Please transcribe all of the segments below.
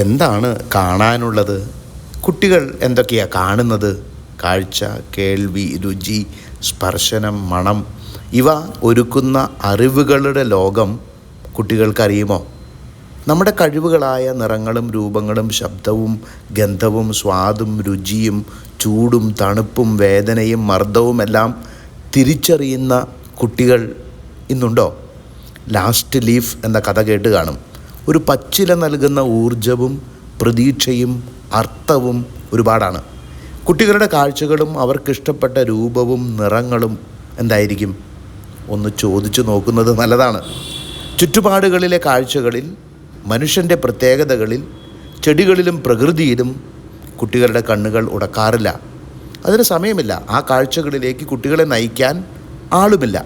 എന്താണ് കാണാനുള്ളത്? കുട്ടികൾ എന്തൊക്കെയാണ് കാണുന്നത്? കാഴ്ച, കേൾവി, രുചി, സ്പർശനം, മണം ഇവ ഒരുക്കുന്ന അറിവുകളുടെ ലോകം കുട്ടികൾക്കറിയുമോ? നമ്മുടെ കഴിവുകളായ നിറങ്ങളും രൂപങ്ങളും ശബ്ദവും ഗന്ധവും സ്വാദും രുചിയും ചൂടും തണുപ്പും വേദനയും മർദ്ദവും എല്ലാം തിരിച്ചറിയുന്ന കുട്ടികൾ ഇന്നുണ്ടോ? ലാസ്റ്റ് ലീഫ് എന്ന കഥ കേട്ട് കാണും. ഒരു പച്ചില നൽകുന്ന ഊർജവും പ്രതീക്ഷയും അർത്ഥവും ഒരുപാടാണ്. കുട്ടികളുടെ കാഴ്ചകളും അവർക്കിഷ്ടപ്പെട്ട രൂപവും നിറങ്ങളും എന്തായിരിക്കും? ഒന്ന് ചോദിച്ചു നോക്കുന്നത് നല്ലതാണ്. ചുറ്റുപാടുകളിലെ കാഴ്ചകളിൽ, മനുഷ്യൻ്റെ പ്രത്യേകതകളിൽ, ചെടികളിലും പ്രകൃതിയിലും കുട്ടികളുടെ കണ്ണുകൾ ഉടക്കാറില്ല. അതിന് സമയമില്ല. ആ കാഴ്ചകളിലേക്ക് കുട്ടികളെ നയിക്കാൻ ആളുമില്ല.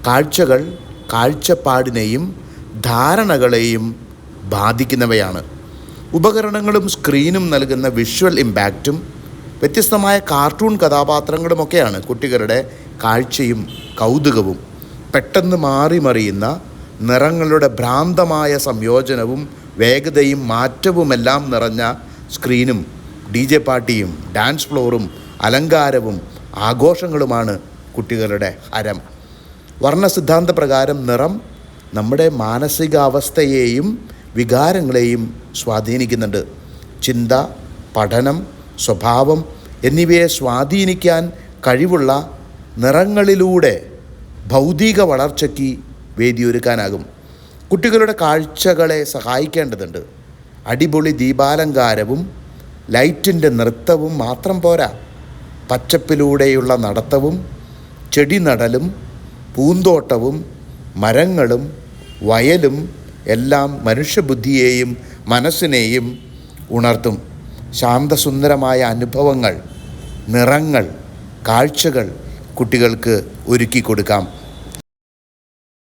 കാഴ്ചകൾ കാഴ്ചപ്പാടിനെയും ധാരണകളെയും ബാധിക്കുന്നവയാണ്. ഉപകരണങ്ങളും സ്ക്രീനും നൽകുന്ന വിഷ്വൽ ഇമ്പാക്റ്റും വ്യത്യസ്തമായ കാർട്ടൂൺ കഥാപാത്രങ്ങളുമൊക്കെയാണ് കുട്ടികളുടെ കാഴ്ചയും കൗതുകവും. പെട്ടെന്ന് മാറിമറിയുന്ന നിറങ്ങളുടെ ഭ്രാന്തമായ സംയോജനവും വേഗതയും മാറ്റവുമെല്ലാം നിറഞ്ഞ സ്ക്രീനും DJ പാർട്ടിയും ഡാൻസ് ഫ്ലോറും അലങ്കാരവും ആഘോഷങ്ങളുമാണ് കുട്ടികളുടെ ഹരം. വർണ്ണസിദ്ധാന്ത പ്രകാരം നിറം നമ്മുടെ മാനസികാവസ്ഥയെയും വികാരങ്ങളെയും സ്വാധീനിക്കുന്നുണ്ട്. ചിന്ത, പഠനം, സ്വഭാവം എന്നിവയെ സ്വാധീനിക്കാൻ കഴിവുള്ള നിറങ്ങളിലൂടെ ഭൗതിക വളർച്ചയ്ക്ക് വേദിയൊരുക്കാനാകും. കുട്ടികളുടെ കാഴ്ചകളെ സഹായിക്കേണ്ടതുണ്ട്. അടിപൊളി ദീപാലങ്കാരവും ലൈറ്റിൻ്റെ നൃത്തവും മാത്രം പോരാ. പച്ചപ്പിലൂടെയുള്ള നടത്തവും ചെടി നടലും പൂന്തോട്ടവും മരങ്ങളും വയലും എല്ലാം മനുഷ്യബുദ്ധിയെയും മനസ്സിനെയും ഉണർത്തും. ശാന്തസുന്ദരമായ അനുഭവങ്ങൾ, നിറങ്ങൾ, കാഴ്ചകൾ കുട്ടികൾക്ക് ഒരുക്കി കൊടുക്കാം.